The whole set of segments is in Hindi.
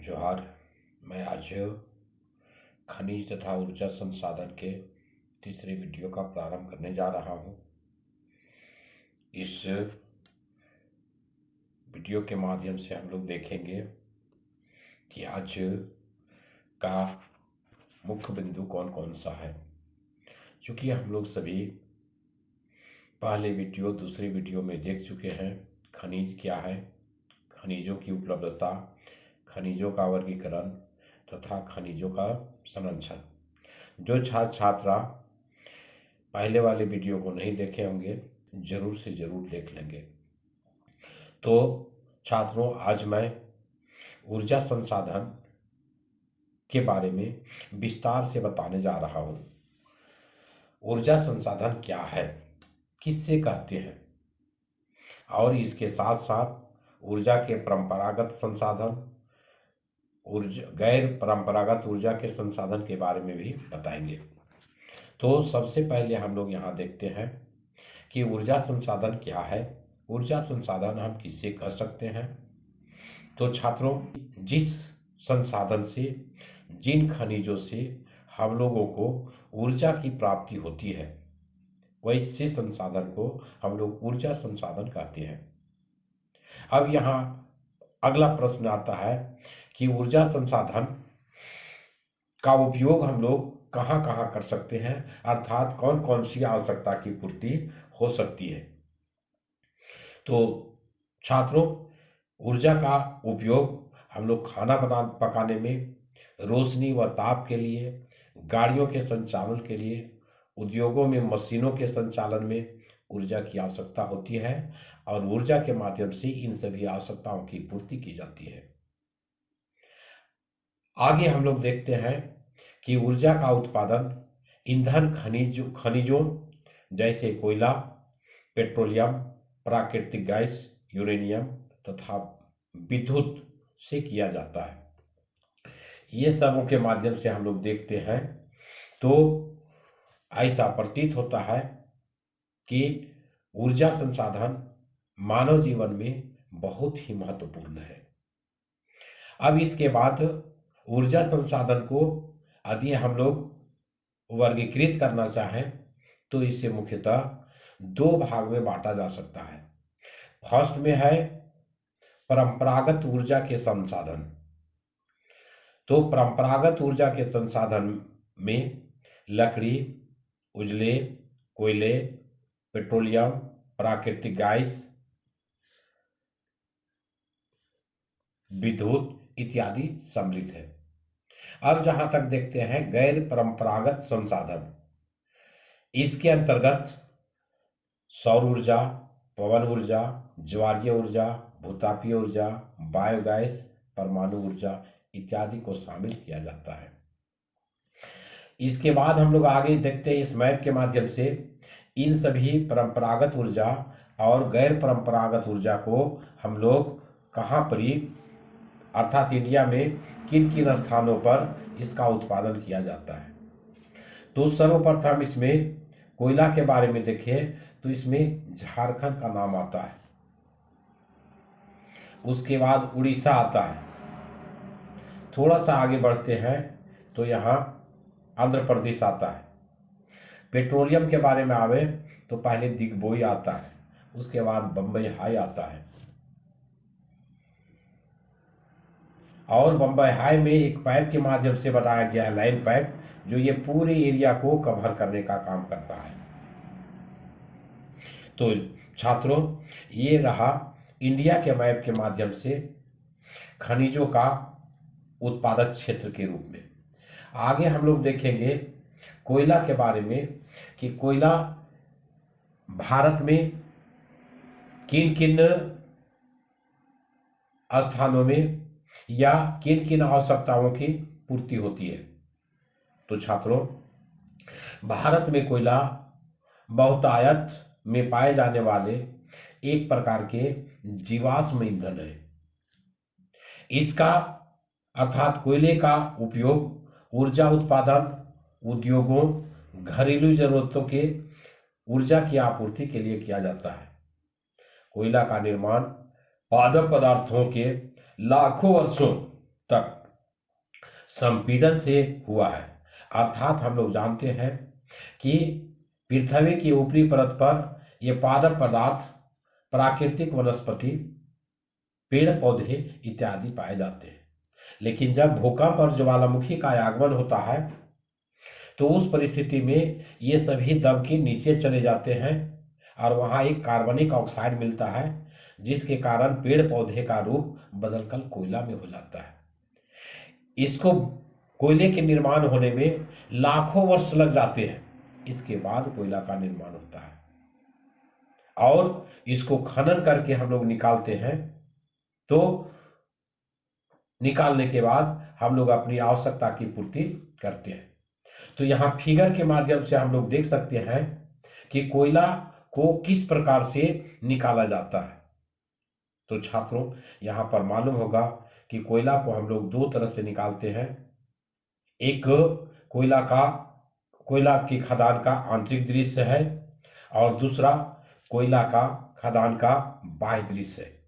जोहार। मैं आज खनिज तथा ऊर्जा संसाधन के तीसरे वीडियो का प्रारंभ करने जा रहा हूं। इस वीडियो के माध्यम से हम लोग देखेंगे कि आज का मुख्य बिंदु कौन कौन सा है। चूँकि हम लोग सभी पहले वीडियो दूसरे वीडियो में देख चुके हैं खनिज क्या है, खनिजों की उपलब्धता, खनिजों का वर्गीकरण तथा खनिजों का संरक्षण। जो छात्र छात्रा पहले वाले वीडियो को नहीं देखे होंगे जरूर से जरूर देख लेंगे। तो छात्रों, आज मैं ऊर्जा संसाधन के बारे में विस्तार से बताने जा रहा हूँ। ऊर्जा संसाधन क्या है, किससे कहते हैं, और इसके साथ साथ ऊर्जा के परंपरागत संसाधन, गैर परंपरागत ऊर्जा के संसाधन के बारे में भी बताएंगे। तो सबसे पहले हम लोग यहाँ देखते हैं कि ऊर्जा संसाधन क्या है। ऊर्जा संसाधन हम किससे कह सकते हैं। तो छात्रों, जिस संसाधन से, जिन खनिजों से हम लोगों को ऊर्जा की प्राप्ति होती है, वैसे संसाधन को हम लोग ऊर्जा संसाधन कहते हैं। अब यहाँ अगला प्रश्न आता है कि ऊर्जा संसाधन का उपयोग हम लोग कहाँ कहाँ कर सकते हैं, अर्थात कौन कौन सी आवश्यकता की पूर्ति हो सकती है। तो छात्रों, ऊर्जा का उपयोग हम लोग खाना पकाने में, रोशनी व ताप के लिए, गाड़ियों के संचालन के लिए, उद्योगों में मशीनों के संचालन में ऊर्जा की आवश्यकता होती है और ऊर्जा के माध्यम से इन सभी आवश्यकताओं की पूर्ति की जाती है। आगे हम लोग देखते हैं कि ऊर्जा का उत्पादन ईंधन खनिजों जैसे कोयला, पेट्रोलियम, प्राकृतिक गैस, यूरेनियम तथा विद्युत से किया जाता है। ये सबों के माध्यम से हम लोग देखते हैं तो ऐसा प्रतीत होता है कि ऊर्जा संसाधन मानव जीवन में बहुत ही महत्वपूर्ण है। अब इसके बाद ऊर्जा संसाधन को यदि हम लोग वर्गीकृत करना चाहें तो इसे मुख्यतः दो भाग में बांटा जा सकता है। फर्स्ट में है परंपरागत ऊर्जा के संसाधन। तो परंपरागत ऊर्जा के संसाधन में लकड़ी, उजले, कोयले, पेट्रोलियम, प्राकृतिक गैस, विद्युत इत्यादि सम्मिलित है। अब जहां तक देखते हैं गैर परंपरागत संसाधन, इसके अंतर्गत सौर ऊर्जा, पवन ऊर्जा, ज्वारीय ऊर्जा, भूतापीय ऊर्जा, बायोगैस, परमाणु ऊर्जा इत्यादि को शामिल किया जाता है। इसके बाद हम लोग आगे देखते हैं इस मैप के माध्यम से इन सभी परंपरागत ऊर्जा और गैर परंपरागत ऊर्जा को हम लोग कहाँ पर, अर्थात इंडिया में किन किन स्थानों पर इसका उत्पादन किया जाता है। तो सर्वप्रथम इसमें कोयला के बारे में देखें तो इसमें झारखंड का नाम आता है, उसके बाद उड़ीसा आता है, थोड़ा सा आगे बढ़ते हैं तो यहाँ आंध्र प्रदेश आता है। पेट्रोलियम के बारे में आवे तो पहले दिग्बोई आता है, उसके बाद बम्बई हाई आता है, और बम्बई हाई में एक पाइप के माध्यम से बनाया गया है, लाइन पाइप, जो ये पूरे एरिया को कवर करने का काम करता है। तो छात्रों, ये रहा इंडिया के मैप के माध्यम से खनिजों का उत्पादक क्षेत्र के रूप में। आगे हम लोग देखेंगे कोयला के बारे में कि कोयला भारत में किन किन स्थानों में या किन किन आवश्यकताओं की पूर्ति होती है। तो छात्रों, भारत में कोयला बहुतायत में पाए जाने वाले एक प्रकार के जीवाश्म ईंधन है। इसका अर्थात कोयले का उपयोग ऊर्जा उत्पादन, उद्योगों, घरेलू जरूरतों के ऊर्जा की आपूर्ति के लिए किया जाता है। कोयला का निर्माण पादप पदार्थों के लाखों वर्षों तक संपीड़न से हुआ है। अर्थात हम लोग जानते हैं कि पृथ्वी की ऊपरी परत पर ये पादप पदार्थ, प्राकृतिक वनस्पति, पेड़ पौधे इत्यादि पाए जाते हैं। लेकिन जब भूकंप और ज्वालामुखी का आगमन होता है तो उस परिस्थिति में ये सभी दब के नीचे चले जाते हैं और वहाँ एक कार्बनिक ऑक्साइड मिलता है, जिसके कारण पेड़ पौधे का रूप बदलकर कोयला में हो जाता है। इसको कोयले के निर्माण होने में लाखों वर्ष लग जाते हैं। इसके बाद कोयला का निर्माण होता है और इसको खनन करके हम लोग निकालते हैं। तो निकालने के बाद हम लोग अपनी आवश्यकता की पूर्ति करते हैं। तो यहाँ फिगर के माध्यम से हम लोग देख सकते हैं कि कोयला को किस प्रकार से निकाला जाता है। तो छात्रों, यहाँ पर मालूम होगा कि कोयला को हम लोग दो तरह से निकालते हैं। एक कोयला की खदान का आंतरिक दृश्य है और दूसरा कोयला का खदान का बाह्य दृश्य है।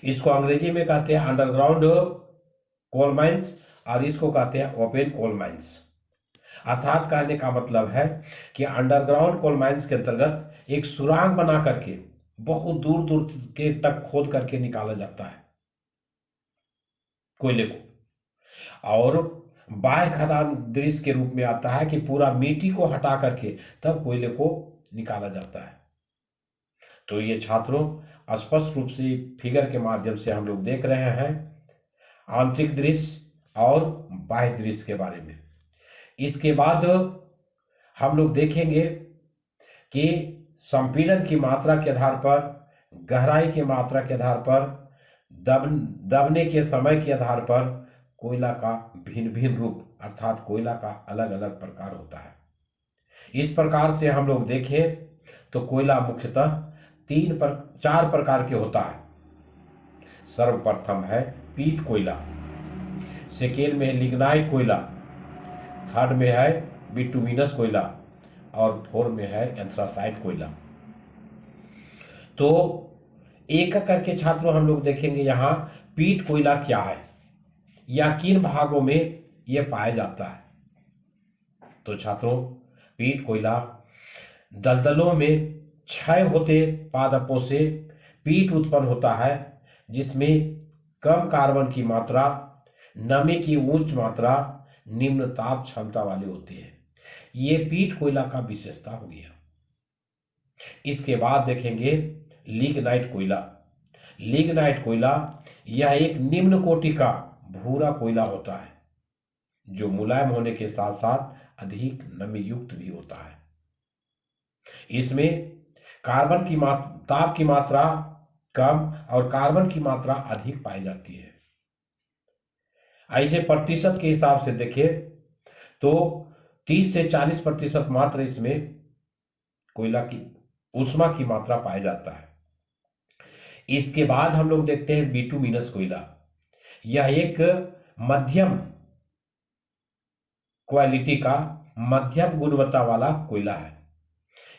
इसको अंग्रेजी में कहते हैं अंडरग्राउंड कोल माइंस और इसको कहते हैं ओपन कोल माइंस। अर्थात कहने का मतलब है कि अंडरग्राउंड कोल माइंस के अंतर्गत एक सुरांग बना करके बहुत दूर दूर के तक खोद करके निकाला जाता है कोयले को। और बाह्य खदान दृश्य के रूप में आता है कि पूरा मिट्टी को हटा करके तब कोयले को निकाला जाता है। तो ये छात्रों, स्पष्ट रूप से फिगर के माध्यम से हम लोग देख रहे हैं आंतरिक दृश्य और बाह्य दृश्य के बारे में। इसके बाद हम लोग देखेंगे कि संपीड़न की मात्रा के आधार पर, गहराई की मात्रा के आधार पर, दबने के समय के आधार पर कोयला का भिन्न भिन्न रूप अर्थात कोयला का अलग अलग प्रकार होता है। इस प्रकार से हम लोग देखें तो कोयला मुख्यतः 4 प्रकार के होता है। सर्वप्रथम है पीट कोयला, सेकेंड में है लिग्नाइट कोयला, थर्ड में है बिटुमिनस कोयला और फोर्थ में है एंथ्रासाइट कोयला। तो एक करके छात्रों हम लोग देखेंगे यहाँ पीट कोयला क्या है या किन भागों में यह पाया जाता है। तो छात्रों, पीट कोयला दलदलों में क्षय होते पादपों से पीट उत्पन्न होता है, जिसमें कम कार्बन की मात्रा, नमी की उच्च मात्रा, निम्न ताप क्षमता वाली होती है। ये पीट कोयला का विशेषता हो गया। इसके बाद देखेंगे लिग्नाइट कोयला। लिग्नाइट कोयला यह एक निम्न कोटि का भूरा कोयला होता है, जो मुलायम होने के साथ साथ अधिक नमी युक्त भी होता है। इसमें ताप की मात्रा कम और कार्बन की मात्रा अधिक पाई जाती है। ऐसे प्रतिशत के हिसाब से देखें तो 30 से 40% मात्र इसमें कोयला की ऊष्मा की मात्रा पाया जाता है। इसके बाद हम लोग देखते हैं बिटुमिनस कोयला। यह एक मध्यम क्वालिटी का, मध्यम गुणवत्ता वाला कोयला है।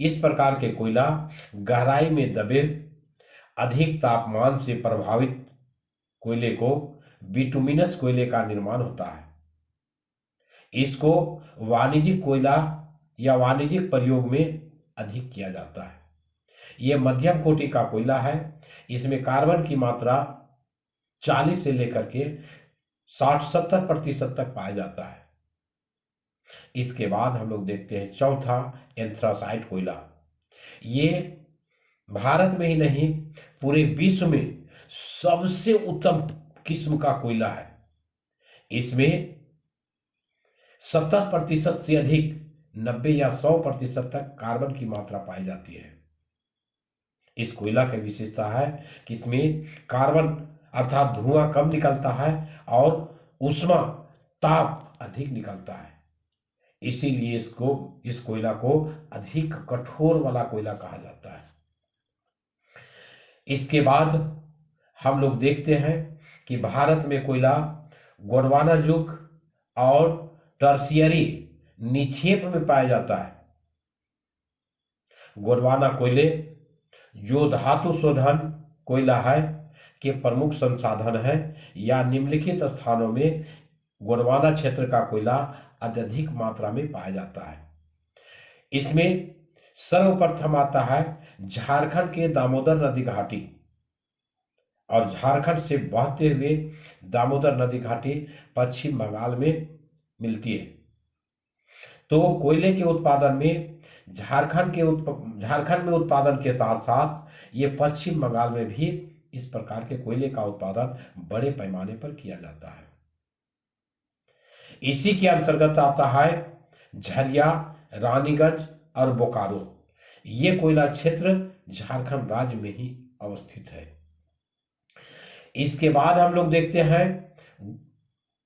इस प्रकार के कोयला गहराई में दबे अधिक तापमान से प्रभावित कोयले को बिटुमिनस कोयले का निर्माण होता है। इसको वाणिज्यिक कोयला या वाणिज्यिक प्रयोग में अधिक किया जाता है। यह मध्यम कोटि का कोयला है। इसमें कार्बन की मात्रा 40 से लेकर के 60-70% तक पाया जाता है। इसके बाद हम लोग देखते हैं चौथा एंथ्रासाइट कोयला। ये भारत में ही नहीं पूरे विश्व में सबसे उत्तम किस्म का कोयला है। इसमें 70% से अधिक 90 या 100% तक कार्बन की मात्रा पाई जाती है। इस कोयला की विशेषता है कि इसमें कार्बन अर्थात धुआं कम निकलता है और ऊष्मा ताप अधिक निकलता है। इसीलिए इस कोयला को अधिक कठोर वाला कोयला कहा जाता है। इसके बाद हम लोग देखते हैं कि भारत में कोयला गोंडवाना युग और टर्शियरी निक्षेप में पाया जाता है। गोंडवाना कोयले जो धातु शोधन कोयला है के प्रमुख संसाधन हैं या निम्नलिखित स्थानों में गोंडवाना क्षेत्र का कोयला अत्यधिक मात्रा में पाया जाता है। इसमें सर्वप्रथम आता है झारखंड के दामोदर नदी घाटी, और झारखंड से बहते हुए दामोदर नदी घाटी पश्चिम बंगाल में मिलती है। तो कोयले के उत्पादन में झारखंड में उत्पादन के साथ साथ ये पश्चिम बंगाल में भी इस प्रकार के कोयले का उत्पादन बड़े पैमाने पर किया जाता है। इसी के अंतर्गत आता है झरिया, रानीगंज और बोकारो। ये कोयला क्षेत्र झारखंड राज्य में ही अवस्थित है। इसके बाद हम लोग देखते हैं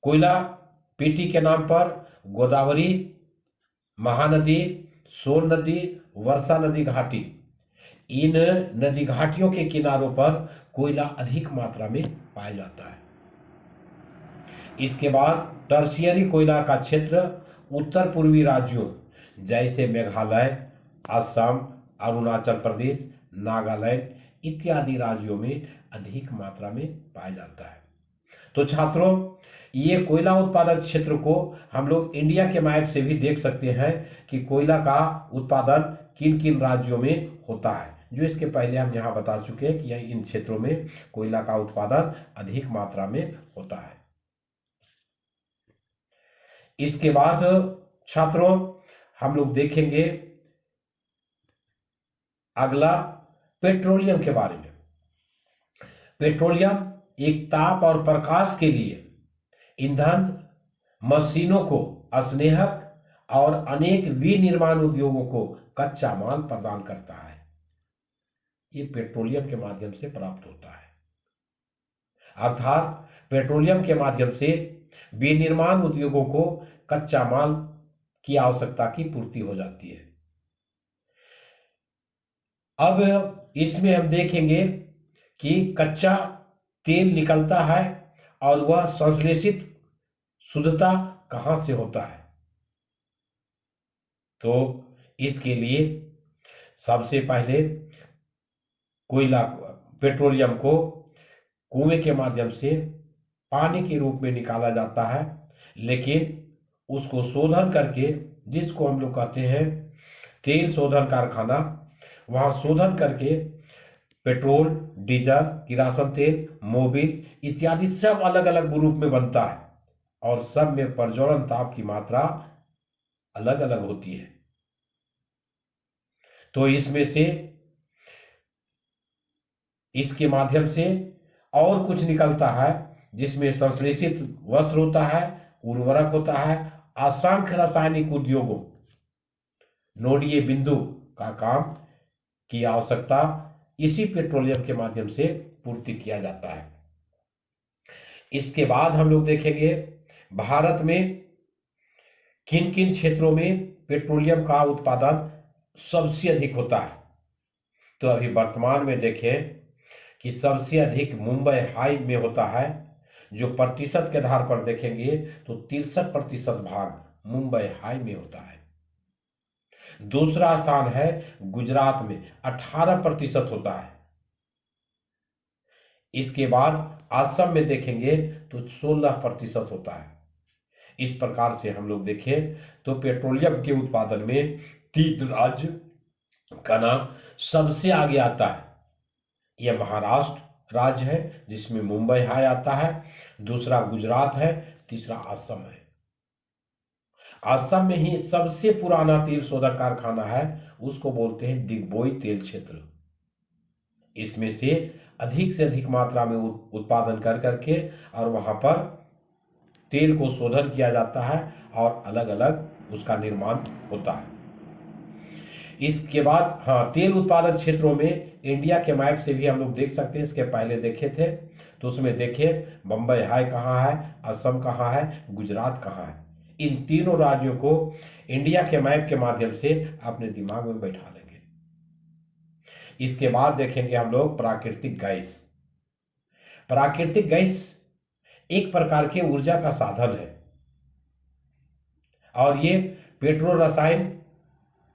कोयला पेटी के नाम पर गोदावरी, महानदी, सोन नदी, वर्षा नदी घाटी, इन नदी घाटियों के किनारों पर कोयला अधिक मात्रा में पाया जाता है। इसके बाद टर्शियरी कोयला का क्षेत्र उत्तर पूर्वी राज्यों जैसे मेघालय, असम, अरुणाचल प्रदेश, नागालैंड इत्यादि राज्यों में अधिक मात्रा में पाया जाता है। तो छात्रों, ये कोयला उत्पादक क्षेत्र को हम लोग इंडिया के मैप से भी देख सकते हैं कि कोयला का उत्पादन किन किन राज्यों में होता है, जो इसके पहले हम यहाँ बता चुके हैं कि इन क्षेत्रों में कोयला का उत्पादन अधिक मात्रा में होता है। इसके बाद छात्रों हम लोग देखेंगे अगला पेट्रोलियम के बारे में। पेट्रोलियम एक ताप और प्रकाश के लिए ईंधन, मशीनों को, स्नेहक और अनेक विनिर्माण उद्योगों को कच्चा माल प्रदान करता है। ये पेट्रोलियम के माध्यम से प्राप्त होता है। अर्थात पेट्रोलियम के माध्यम से विनिर्माण उद्योगों को कच्चा माल की आवश्यकता की पूर्ति हो जाती है। अब इसमें हम देखेंगे कि कच्चा तेल निकलता है और वह संश्लेषित शुद्धता कहां से होता है। तो इसके लिए सबसे पहले कोयला पेट्रोलियम को कुएं के माध्यम से पानी के रूप में निकाला जाता है, लेकिन उसको शोधन करके, जिसको हम लोग कहते हैं तेल शोधन कारखाना, वहां शोधन करके पेट्रोल, डीजल, किरासन तेल, मोबिल इत्यादि सब अलग अलग ग्रुप में बनता है और सब में प्रज्वलन ताप की मात्रा अलग अलग होती है। तो इसमें से इसके माध्यम से और कुछ निकलता है जिसमें संश्लेषित वस्त्र होता है, उर्वरक होता है, असंख्य रासायनिक उद्योगों, नोडीय बिंदु का काम की आवश्यकता इसी पेट्रोलियम के माध्यम से पूर्ति किया जाता है। इसके बाद हम लोग देखेंगे भारत में किन किन क्षेत्रों में पेट्रोलियम का उत्पादन सबसे अधिक होता है। तो अभी वर्तमान में देखें कि सबसे अधिक मुंबई हाई में होता है, जो प्रतिशत के आधार पर देखेंगे तो 63% भाग मुंबई हाई में होता है। दूसरा स्थान है गुजरात में 18% होता है। इसके बाद असम में देखेंगे तो 16% होता है। इस प्रकार से हम लोग देखें तो पेट्रोलियम के उत्पादन में 3 राज्य का नाम सबसे आगे आता है। यह महाराष्ट्र राज्य है जिसमें मुंबई हाई आता है, दूसरा गुजरात है, तीसरा असम है। असम में ही सबसे पुराना तेल शोधक कारखाना है, उसको बोलते हैं दिग्बोई तेल क्षेत्र। इसमें से अधिक मात्रा में उत्पादन कर करके और वहां पर तेल को शोधन किया जाता है और अलग अलग उसका निर्माण होता है। इसके बाद तेल उत्पादक क्षेत्रों में इंडिया के मैप से भी हम लोग देख सकते हैं। इसके पहले देखे थे तो उसमें देखिए बम्बई हाई कहाँ है, असम कहाँ है, गुजरात कहाँ है। इन तीनों राज्यों को इंडिया के मैप के माध्यम से अपने दिमाग में बैठा लेंगे। इसके बाद देखेंगे हम लोग प्राकृतिक गैस। प्राकृतिक गैस एक प्रकार के ऊर्जा का साधन है और ये पेट्रो रसायन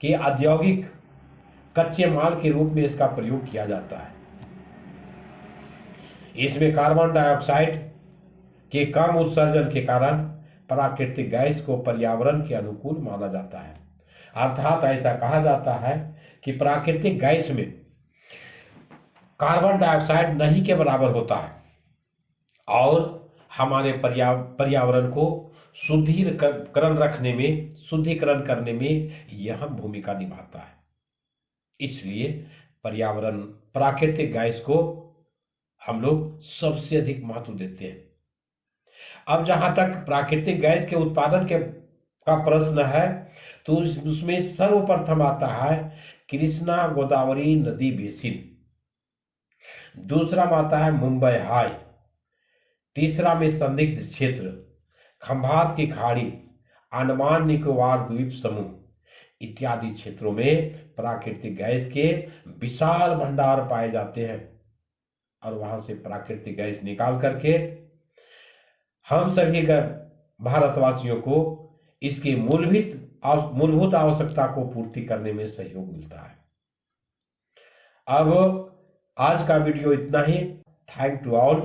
के औद्योगिक कच्चे माल के रूप में इसका प्रयोग किया जाता है। इसमें कार्बन डाइऑक्साइड के कम उत्सर्जन के कारण प्राकृतिक गैस को पर्यावरण के अनुकूल माना जाता है। अर्थात ऐसा कहा जाता है कि प्राकृतिक गैस में कार्बन डाइऑक्साइड नहीं के बराबर होता है और हमारे पर्यावरण को शुद्धिकरण करने में यह भूमिका निभाता है। इसलिए पर्यावरण प्राकृतिक गैस को हम लोग सबसे अधिक महत्व देते हैं। अब जहां तक प्राकृतिक गैस के उत्पादन का प्रश्न है तो उसमें सर्वप्रथम आता है कृष्णा गोदावरी नदी बेसिन, दूसरा में आता है मुंबई हाई, तीसरा में संदिग्ध क्षेत्र, खंभात की खाड़ी, अंडमान निकोबार द्वीप समूह इत्यादि क्षेत्रों में प्राकृतिक गैस के विशाल भंडार पाए जाते हैं और वहां से प्राकृतिक गैस निकाल करके हम सभी भारतवासियों को इसकी मूलभूत आवश्यकता को पूर्ति करने में सहयोग मिलता है। अब आज का वीडियो इतना ही। Thank to all.